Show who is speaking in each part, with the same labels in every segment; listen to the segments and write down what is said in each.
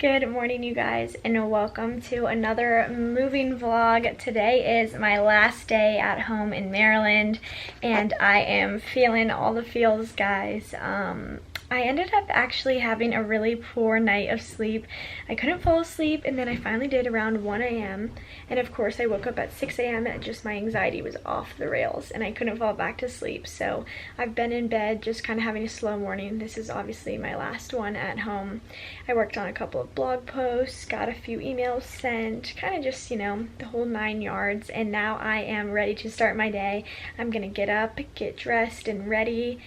Speaker 1: Good morning, you guys, and welcome to another moving vlog. Today is my last day at home in Maryland, and I am feeling all the feels, guys. I ended up actually having a really poor night of sleep. I couldn't fall asleep, and then I finally did around 1 a.m. And of course I woke up at 6 a.m. and just my anxiety was off the rails and I couldn't fall back to sleep. So I've been in bed just kind of having a slow morning. This is obviously my last one at home. I worked on a couple of blog posts, got a few emails sent, kind of just, you know, the whole 9 yards. And now I am ready to start my day. I'm gonna get up, get dressed and ready,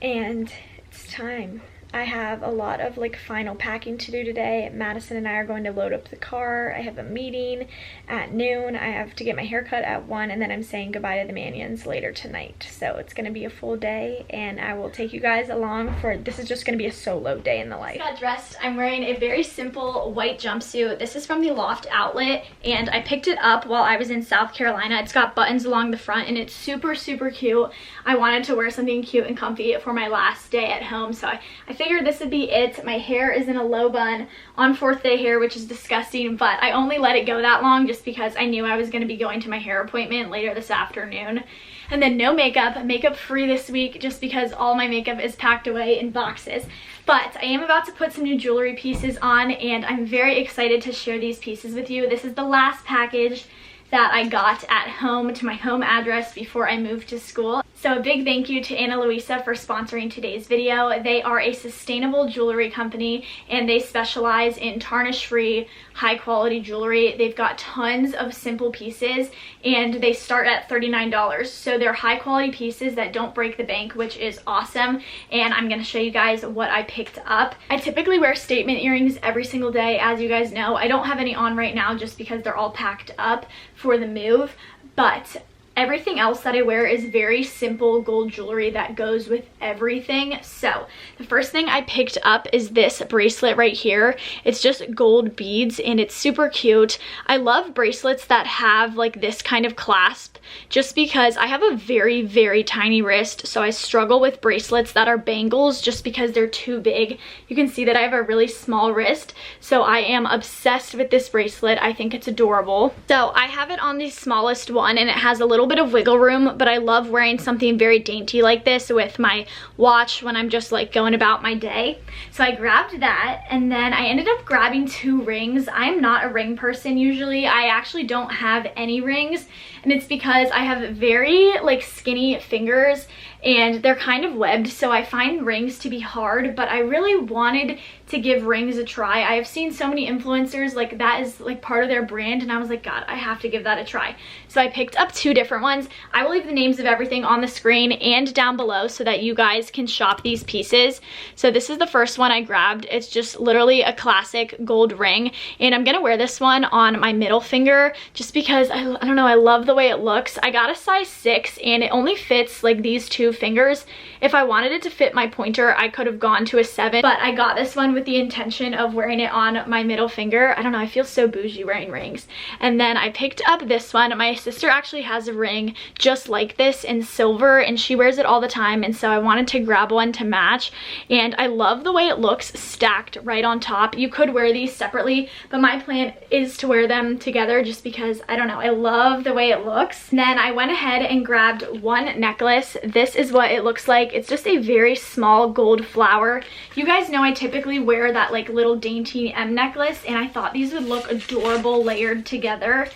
Speaker 1: and it's time. I have a lot of final packing to do today. Madison and I are going to load up the car. I have a meeting at noon. I have to get my hair cut at 1, and then I'm saying goodbye to the Manions later tonight. So it's gonna be a full day, and I will take you guys along for, this is just gonna be a solo day in the life.
Speaker 2: I got dressed. I'm wearing a very simple white jumpsuit. This is from the Loft outlet, and I picked it up while I was in South Carolina. It's got buttons along the front, and it's super, super cute. I wanted to wear something cute and comfy for my last day at home, so I figured this would be it. My hair is in a low bun on 4th day hair, which is disgusting, but I only let it go that long just because I knew I was going to be going to my hair appointment later this afternoon. And then no makeup, makeup free this week just because all my makeup is packed away in boxes. But I am about to put some new jewelry pieces on, and I'm very excited to share these pieces with you. This is the last package that I got at home to my home address before I moved to school. So a big thank you to Ana Luisa for sponsoring today's video. They are a sustainable jewelry company, and they specialize in tarnish-free, high-quality jewelry. They've got tons of simple pieces, and they start at $39. So they're high-quality pieces that don't break the bank, which is awesome. And I'm gonna show you guys what I picked up. I typically wear statement earrings every single day, as you guys know. I don't have any on right now just because they're all packed up for the move, but everything else that I wear is very simple gold jewelry that goes with everything. So the first thing I picked up is this bracelet right here. It's just gold beads and it's super cute. I love bracelets that have this kind of clasp just because I have a very, very tiny wrist, so I struggle with bracelets that are bangles just because they're too big. You can see that I have a really small wrist, so I am obsessed with this bracelet. I think it's adorable. So I have it on the smallest one, and it has a little bit of wiggle room, but I love wearing something very dainty like this with my watch when I'm just going about my day. So I grabbed that, and then I ended up grabbing 2 rings. I'm not a ring person usually. I actually don't have any rings, and it's because I have very skinny fingers and they're kind of webbed, so I find rings to be hard, but I really wanted to give rings a try. I have seen so many influencers that is part of their brand, and I was like, God, I have to give that a try. So I picked up 2 different ones. I will leave the names of everything on the screen and down below so that you guys can shop these pieces. So this is the first one I grabbed. It's just literally a classic gold ring, and I'm gonna wear this one on my middle finger just because I don't know, I love the way it looks. I got a size 6 and it only fits these 2 fingers. If I wanted it to fit my pointer, I could have gone to a 7, but I got this one with the intention of wearing it on my middle finger. I don't know, I feel so bougie wearing rings. And then I picked up this one. My sister actually has a ring just like this in silver, and she wears it all the time, and so I wanted to grab one to match. And I love the way it looks stacked right on top. You could wear these separately, but my plan is to wear them together just because, I don't know, I love the way it looks. And then I went ahead and grabbed 1 necklace. This is what it looks like. It's just a very small gold flower. You guys know I typically wear that little dainty M necklace, and I thought these would look adorable layered together.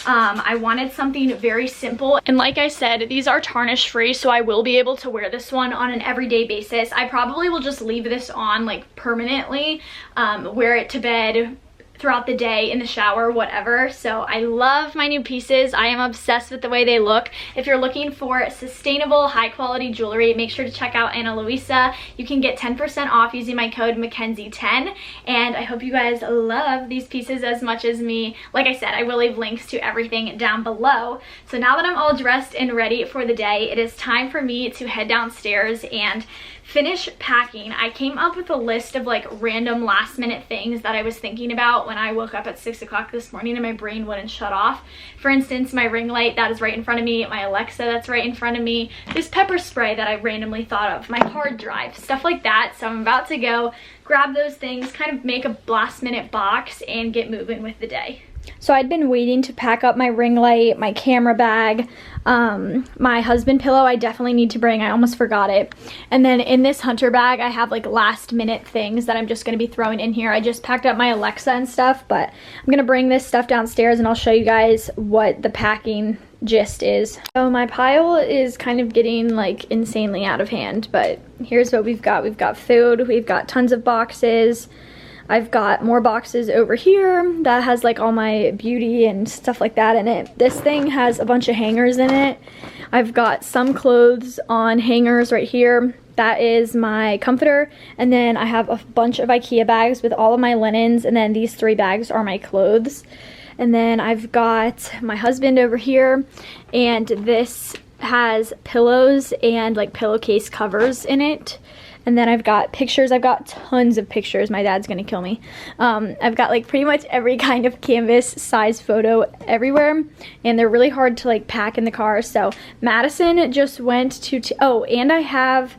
Speaker 2: I wanted something very simple, and like I said, these are tarnish free, so I will be able to wear this one on an everyday basis. I probably will just leave this on permanently, wear it to bed, throughout the day, in the shower, whatever. So I love my new pieces. I am obsessed with the way they look. If you're looking for sustainable, high quality jewelry, make sure to check out Ana Luisa. You can get 10% off using my code McKenzie10, and I hope you guys love these pieces as much as me. Like I said, I will leave links to everything down below. So now that I'm all dressed and ready for the day, it is time for me to head downstairs and finish packing. I came up with a list of random last minute things that I was thinking about out when I woke up at 6 o'clock this morning and my brain wouldn't shut off. For instance, my ring light that is right in front of me, my Alexa that's right in front of me, this pepper spray that I randomly thought of, my hard drive, stuff like that. So I'm about to go grab those things, kind of make a last minute box and get moving with the day. So I'd been waiting to pack up my ring light, my camera bag, my husband pillow I definitely need to bring. I almost forgot it. And then in this hunter bag, I have like last minute things that I'm just going to be throwing in here. I just packed up my Alexa and stuff, but I'm going to bring this stuff downstairs and I'll show you guys what the packing gist is. So my pile is kind of getting like insanely out of hand, but here's what we've got. We've got food, we've got tons of boxes. I've got more boxes over here that has like all my beauty and stuff like that in it. This thing has a bunch of hangers in it. I've got some clothes on hangers right here. That is my comforter. And then I have a bunch of IKEA bags with all of my linens. And then these 3 bags are my clothes. And then I've got my husband over here. And this has pillows and like pillowcase covers in it. And then I've got pictures. I've got tons of pictures. My dad's gonna kill me. I've got like pretty much every kind of canvas size photo everywhere, and they're really hard to like pack in the car. So Madison just went to, oh, and I have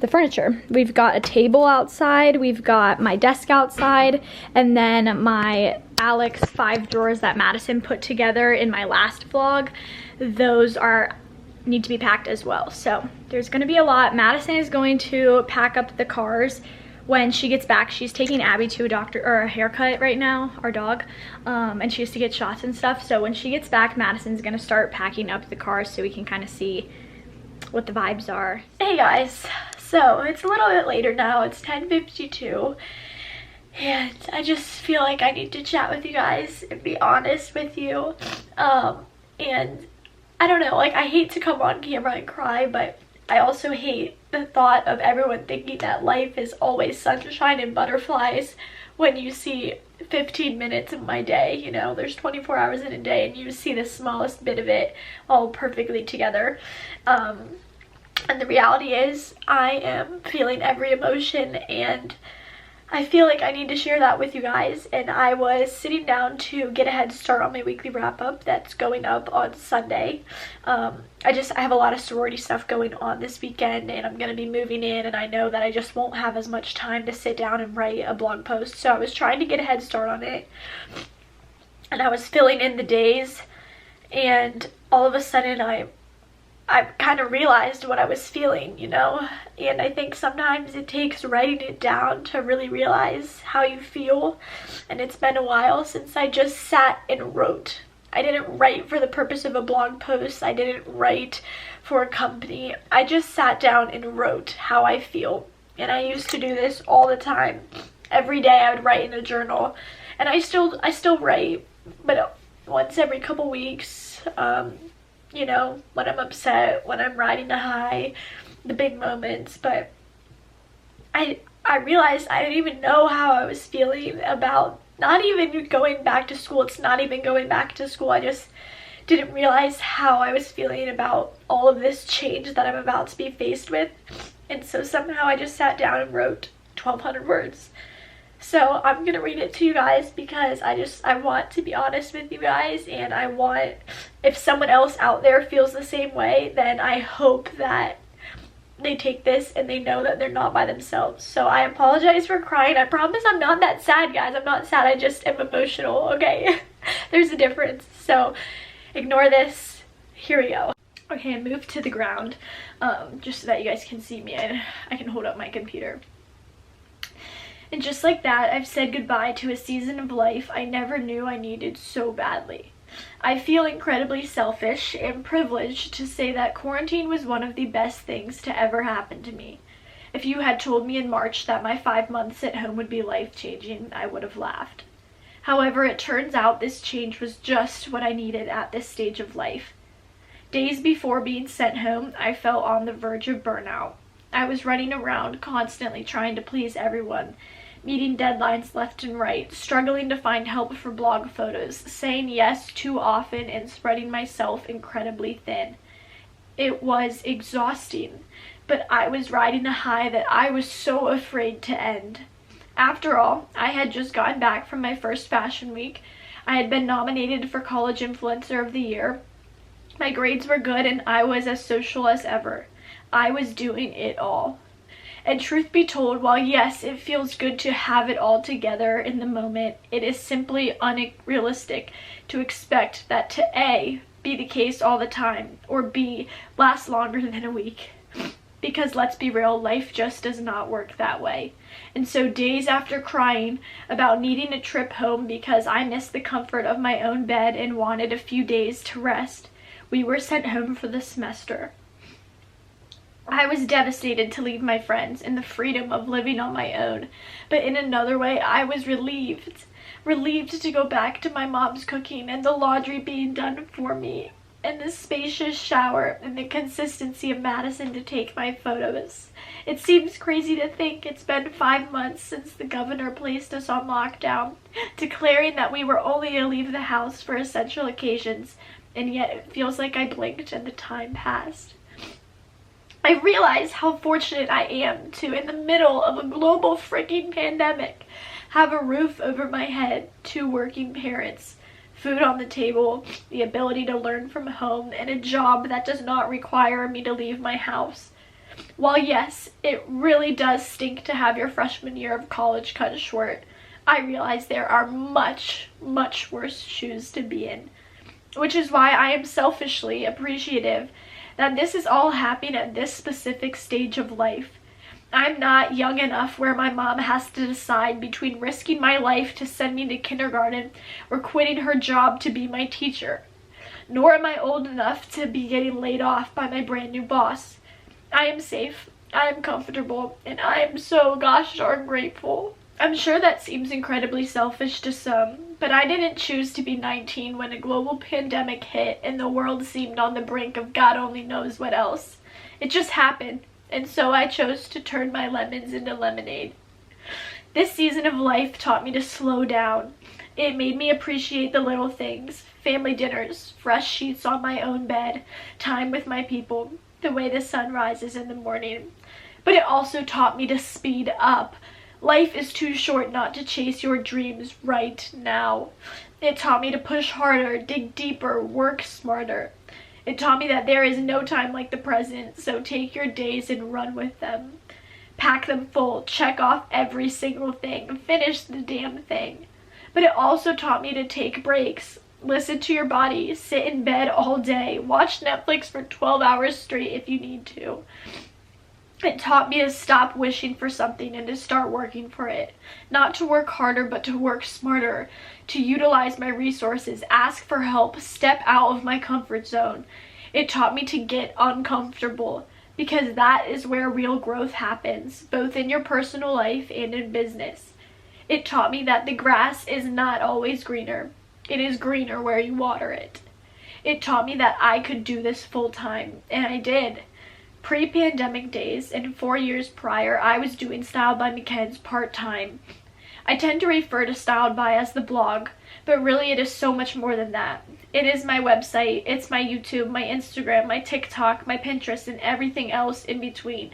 Speaker 2: the furniture. We've got a table outside, we've got my desk outside, and then my Alex 5 drawers that Madison put together in my last vlog. Those need to be packed as well. So there's going to be a lot. Madison is going to pack up the cars when she gets back. She's taking Abby to a doctor or a haircut right now, our dog, and she has to get shots and stuff. So when she gets back, Madison's going to start packing up the cars so we can kind of see what the vibes are. Hey guys, so it's a little bit later now. It's 10:52 and I just feel like I need to chat with you guys and be honest with you. And I don't know, like I hate to come on camera and cry, but I also hate the thought of everyone thinking that life is always sunshine and butterflies when you see 15 minutes of my day. You know, there's 24 hours in a day and you see the smallest bit of it all perfectly together. And the reality is I am feeling every emotion, and I feel like I need to share that with you guys. And I was sitting down to get a head start on my weekly wrap-up that's going up on Sunday. I have a lot of sorority stuff going on this weekend, and I'm going to be moving in, and I know that I just won't have as much time to sit down and write a blog post. So I was trying to get a head start on it, and I was filling in the days, and all of a sudden I kind of realized what I was feeling, you know. And I think sometimes it takes writing it down to really realize how you feel. And it's been a while since I just sat and wrote. I didn't write for the purpose of a blog post. I didn't write for a company. I just sat down and wrote how I feel. And I used to do this all the time. Every day I would write in a journal. And I still write, but once every couple weeks. You know, when I'm upset, when I'm riding a high, the big moments. But I realized I didn't even know how I was feeling about not even going back to school. It's not even going back to school. I just didn't realize how I was feeling about all of this change that I'm about to be faced with. And so somehow I just sat down and wrote 1,200 words. So I'm going to read it to you guys because I want to be honest with you guys, and I want, if someone else out there feels the same way, then I hope that they take this and they know that they're not by themselves. So I apologize for crying. I promise I'm not that sad, guys. I'm not sad. I just am emotional, okay? There's a difference. So ignore this. Here we go. Okay, I moved to the ground just so that you guys can see me and I can hold up my computer. And just like that, I've said goodbye to a season of life I never knew I needed so badly. I feel incredibly selfish and privileged to say that quarantine was one of the best things to ever happen to me. If you had told me in March that my 5 months at home would be life-changing, I would have laughed. However, it turns out this change was just what I needed at this stage of life. Days before being sent home, I felt on the verge of burnout. I was running around constantly trying to please everyone, meeting deadlines left and right, struggling to find help for blog photos, saying yes too often, and spreading myself incredibly thin. It was exhausting, but I was riding a high that I was so afraid to end. After all, I had just gotten back from my first fashion week. I had been nominated for College Influencer of the Year. My grades were good and I was as social as ever. I was doing it all. And truth be told, while yes, it feels good to have it all together in the moment, it is simply unrealistic to expect that to A, be the case all the time, or B, last longer than a week. Because let's be real, life just does not work that way. And so days after crying about needing a trip home because I missed the comfort of my own bed and wanted a few days to rest, we were sent home for the semester. I was devastated to leave my friends and the freedom of living on my own, but in another way I was relieved to go back to my mom's cooking and the laundry being done for me, and the spacious shower and the consistency of Madison to take my photos. It seems crazy to think it's been 5 months since the governor placed us on lockdown, declaring that we were only to leave the house for essential occasions, and yet it feels like I blinked and the time passed. I realize how fortunate I am to, in the middle of a global freaking pandemic, have a roof over my head, 2 working parents, food on the table, the ability to learn from home, and a job that does not require me to leave my house. While yes, it really does stink to have your freshman year of college cut short, I realize there are much, much worse shoes to be in. Which is why I am selfishly appreciative that this is all happening at this specific stage of life. I'm not young enough where my mom has to decide between risking my life to send me to kindergarten or quitting her job to be my teacher. Nor am I old enough to be getting laid off by my brand new boss. I am safe, I am comfortable, and I am so gosh darn grateful. I'm sure that seems incredibly selfish to some, but I didn't choose to be 19 when a global pandemic hit and the world seemed on the brink of God only knows what else. It just happened, and so I chose to turn my lemons into lemonade. This season of life taught me to slow down. It made me appreciate the little things, family dinners, fresh sheets on my own bed, time with my people, the way the sun rises in the morning. But it also taught me to speed up. Life is too short not to chase your dreams right now. It taught me to push harder, dig deeper, work smarter. It taught me that there is no time like the present, so take your days and run with them. Pack them full, check off every single thing, finish the damn thing. But it also taught me to take breaks. Listen to your body, sit in bed all day, watch Netflix for 12 hours straight if you need to. It taught me to stop wishing for something and to start working for it. Not to work harder, but to work smarter, to utilize my resources, ask for help, step out of my comfort zone. It taught me to get uncomfortable, because that is where real growth happens, both in your personal life and in business. It taught me that the grass is not always greener. It is greener where you water it. It taught me that I could do this full time, and I did. Pre-pandemic days and 4 years prior, I was doing Styled by McKenzie part-time. I tend to refer to Styled by as the blog, but really it is so much more than that. It is my website, it's my YouTube, my Instagram, my TikTok, my Pinterest, and everything else in between.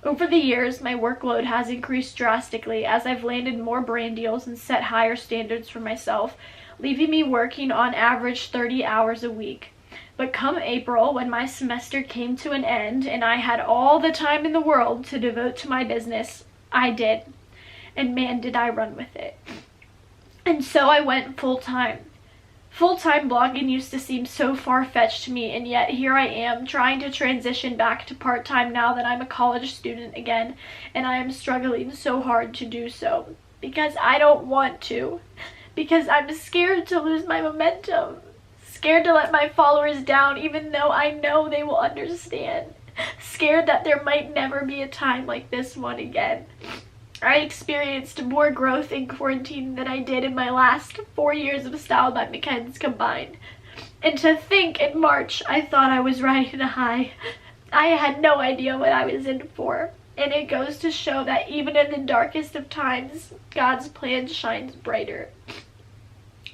Speaker 2: Over the years, my workload has increased drastically as I've landed more brand deals and set higher standards for myself, leaving me working on average 30 hours a week. But come April, when my semester came to an end and I had all the time in the world to devote to my business, I did. And man, did I run with it. And so I went full-time. Full-time blogging used to seem so far-fetched to me, and yet here I am trying to transition back to part-time now that I'm a college student again, and I am struggling so hard to do so. Because I don't want to. Because I'm scared to lose my momentum. Scared to let my followers down even though I know they will understand. Scared that there might never be a time like this one again. I experienced more growth in quarantine than I did in my last 4 years of Styled by McKenzie combined. And to think in March I thought I was riding a high. I had no idea what I was in for. And it goes to show that even in the darkest of times, God's plan shines brighter.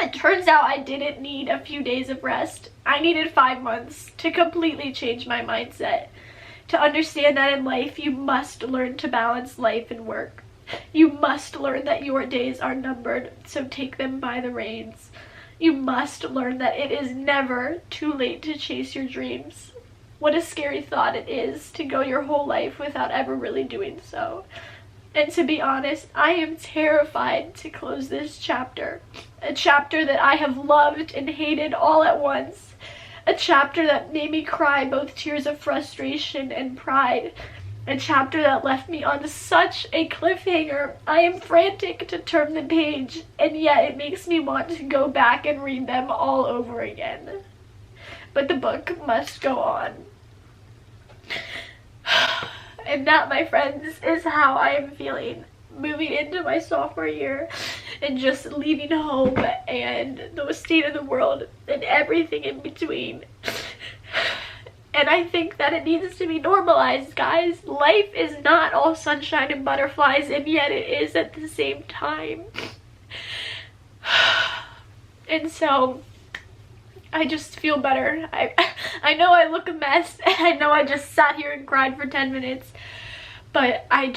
Speaker 2: It turns out I didn't need a few days of rest. I needed 5 months to completely change my mindset. To understand that in life, you must learn to balance life and work. You must learn that your days are numbered, so take them by the reins. You must learn that it is never too late to chase your dreams. What a scary thought it is to go your whole life without ever really doing so. And to be honest, I am terrified to close this chapter. A chapter that I have loved and hated all at once. A chapter that made me cry both tears of frustration and pride. A chapter that left me on such a cliffhanger. I am frantic to turn the page, and yet it makes me want to go back and read them all over again. But the book must go on. And that, my friends, is how I am feeling moving into my sophomore year and just leaving home and the state of the world and everything in between. And I think that it needs to be normalized, guys. Life is not all sunshine and butterflies, and yet it is at the same time. And so I just feel better. I know I look a mess, and I know I just sat here and cried for 10 minutes, but I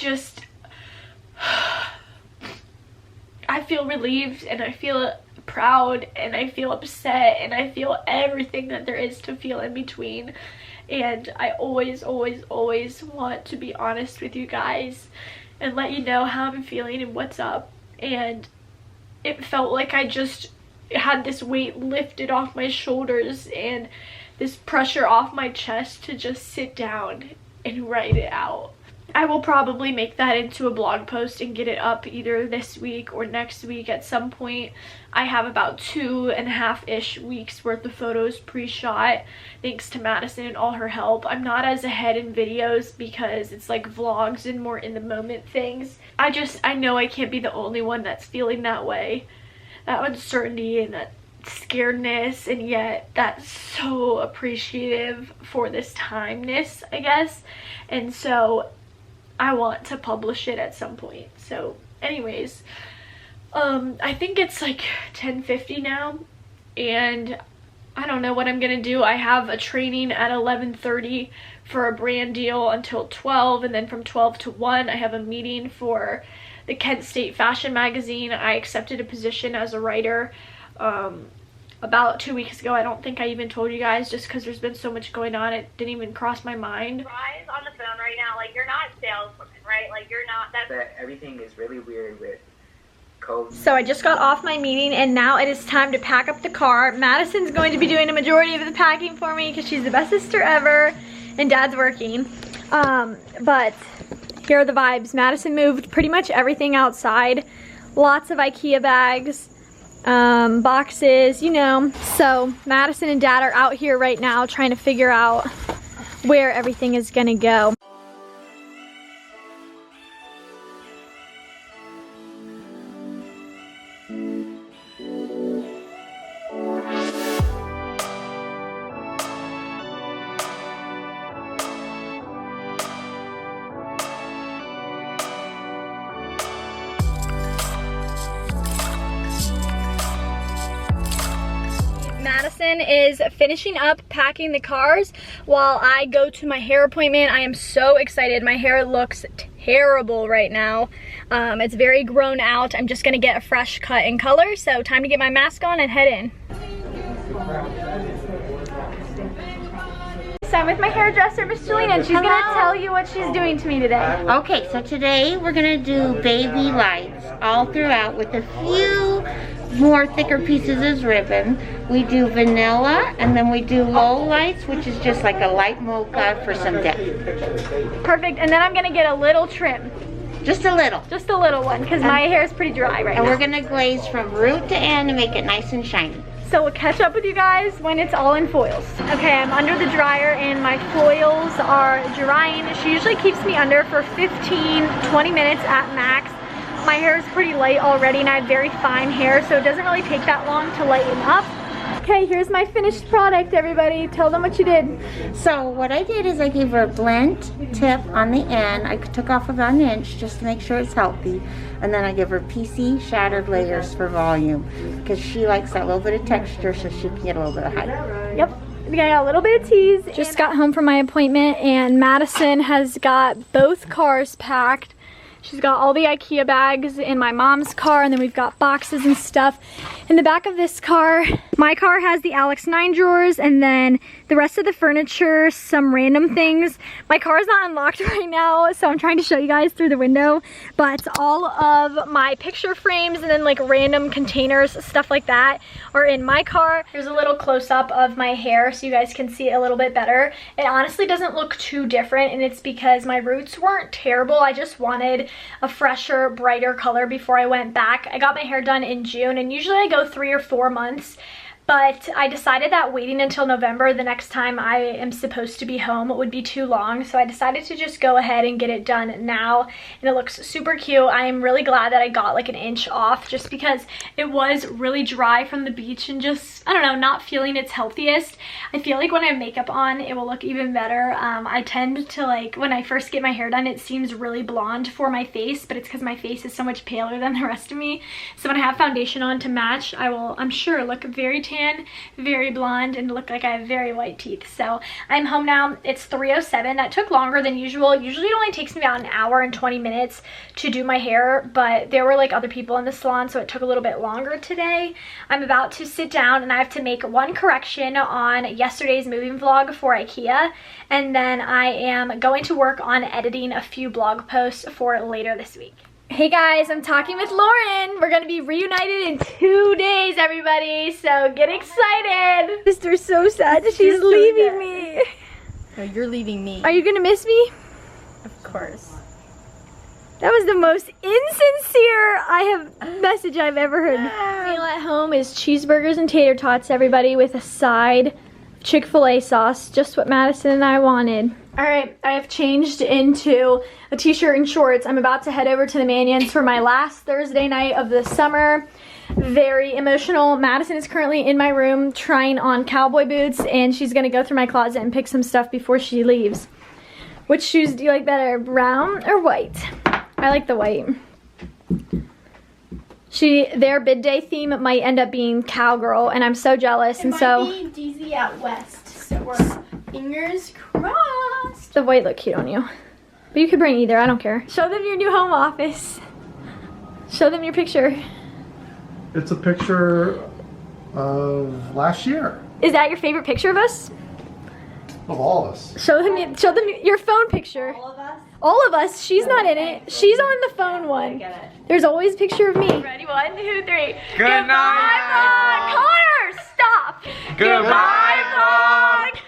Speaker 2: feel relieved, and I feel proud, and I feel upset, and I feel everything that there is to feel in between. And I always want to be honest with you guys and let you know how I'm feeling and what's up. And it felt like I just had this weight lifted off my shoulders and this pressure off my chest to just sit down and write it out. I will probably make that into a blog post and get it up either this week or next week at some point. I have about 2.5-ish weeks worth of photos pre-shot, thanks to Madison and all her help. I'm not as ahead in videos because it's like vlogs and more in the moment things. I know I can't be the only one that's feeling that way. That uncertainty and that scaredness, and yet that's so appreciative for this timeness, I guess. And so I want to publish it at some point. So anyways, I think it's like 10:50 now, and I don't know what I'm gonna do. I have a training at 11:30 for a brand deal until 12, and then from 12 to 1 I have a meeting for the Kent State Fashion Magazine. I accepted a position as a writer about 2 weeks ago. I don't think I even told you guys, just because there's been so much going on, it didn't even cross my mind.
Speaker 3: Rise on the phone right now, like, you're not a saleswoman, right? Like, you're not that.
Speaker 4: Everything is really weird with COVID.
Speaker 1: So I just got off my meeting, and now it is time to pack up the car. Madison's going to be doing a majority of the packing for me because she's the best sister ever, and Dad's working. But here are the vibes. Madison moved pretty much everything outside. Lots of IKEA bags, boxes, you know. So Madison and Dad are out here right now trying to figure out where everything is gonna go. Madison is finishing up packing the cars while I go to my hair appointment. I am so excited. My hair looks terrible right now. It's very grown out. I'm just gonna get a fresh cut and color, so time to get my mask on and head in. So I'm with my hairdresser, Miss Jelena, and she's gonna tell you what she's doing to me today.
Speaker 5: Okay, so today we're gonna do baby lights all throughout with a few more thicker pieces as ribbon. We do vanilla, and then we do low lights, which is just like a light mocha for some depth.
Speaker 1: Perfect, and then I'm gonna get a little trim.
Speaker 5: Just a little.
Speaker 1: Just a little one, because my hair is pretty dry right now.
Speaker 5: And we're gonna glaze from root to end to make it nice and shiny.
Speaker 1: So we'll catch up with you guys when it's all in foils. Okay, I'm under the dryer and my foils are drying. She usually keeps me under for 15-20 minutes at max. My hair is pretty light already and I have very fine hair, so it doesn't really take that long to lighten up. Okay, here's my finished product, everybody. Tell them what you did.
Speaker 5: So what I did is I gave her a blend tip on the end. I took off about 1 inch just to make sure it's healthy. And then I give her PC shattered layers for volume because she likes that little bit of texture so she can get a little bit of height.
Speaker 1: Yep. We got a little bit of tease. Just got home from my appointment and Madison has got both cars packed.
Speaker 2: She's got all the IKEA bags in my mom's car, and then we've got boxes and stuff in the back of this car. My car has the Alex 9 drawers, and then the rest of the furniture, some random things. My car is not unlocked right now, so I'm trying to show you guys through the window, but all of my picture frames and then like random containers, stuff like that, are in my car. Here's a little close-up of my hair so you guys can see it a little bit better. It honestly doesn't look too different, and it's because my roots weren't terrible. I just wanted a fresher, brighter color before I went back. I got my hair done in June, and usually I go 3 or 4 months, but I decided that waiting until November, the next time I am supposed to be home, would be too long. So I decided to just go ahead and get it done now, and it looks super cute. I am really glad that I got like an inch off, just because it was really dry from the beach and just, I don't know, not feeling its healthiest. I feel like when I have makeup on, it will look even better. I tend to, like, when I first get my hair done, it seems really blonde for my face, but it's because my face is so much paler than the rest of me. So when I have foundation on to match, I will, I'm sure, look very tan, very blonde, and look like I have very white teeth. So I'm home now. It's 3:07. That took longer than usual. Usually it only takes me about an hour and 20 minutes to do my hair, but there were like other people in the salon, so it took a little bit longer today. I'm about to sit down and I have to make one correction on yesterday's moving vlog for IKEA, and then I am going to work on editing a few blog posts for later this week. Hey guys, I'm talking with Lauren. We're gonna be reunited in 2 days, everybody, so get excited. Sister's so sad that she's leaving me.
Speaker 6: No, you're leaving me.
Speaker 2: Are you gonna miss me?
Speaker 6: Of course.
Speaker 2: That was the most insincere message I've ever heard. Meal at home is cheeseburgers and tater tots, everybody, with a side Chick-fil-A sauce, just what Madison and I wanted. All right, I have changed into a t-shirt and shorts. I'm about to head over to the Manyons for my last Thursday night of the summer. Very emotional. Madison is currently in my room trying on cowboy boots, and she's gonna go through my closet and pick some stuff before she leaves. Which shoes do you like better, brown or white? I like the white. Their bid day theme might end up being cowgirl, and I'm so jealous.
Speaker 6: It might be DZ at West, so we're fingers crossed.
Speaker 2: The white look cute on you, but you could bring either. I don't care. Show them your new home office. Show them your picture.
Speaker 7: It's a picture of last year.
Speaker 2: Is that your favorite picture of us?
Speaker 7: Of all of us.
Speaker 2: Show them your phone picture.
Speaker 6: All of us?
Speaker 2: All of us. She's not in it. She's on the phone one.
Speaker 6: I get it.
Speaker 2: There's always a picture of me. Ready? 1, 2, 3.
Speaker 8: Good night,
Speaker 2: Vlog! Connor, stop.
Speaker 8: Goodbye, vlog.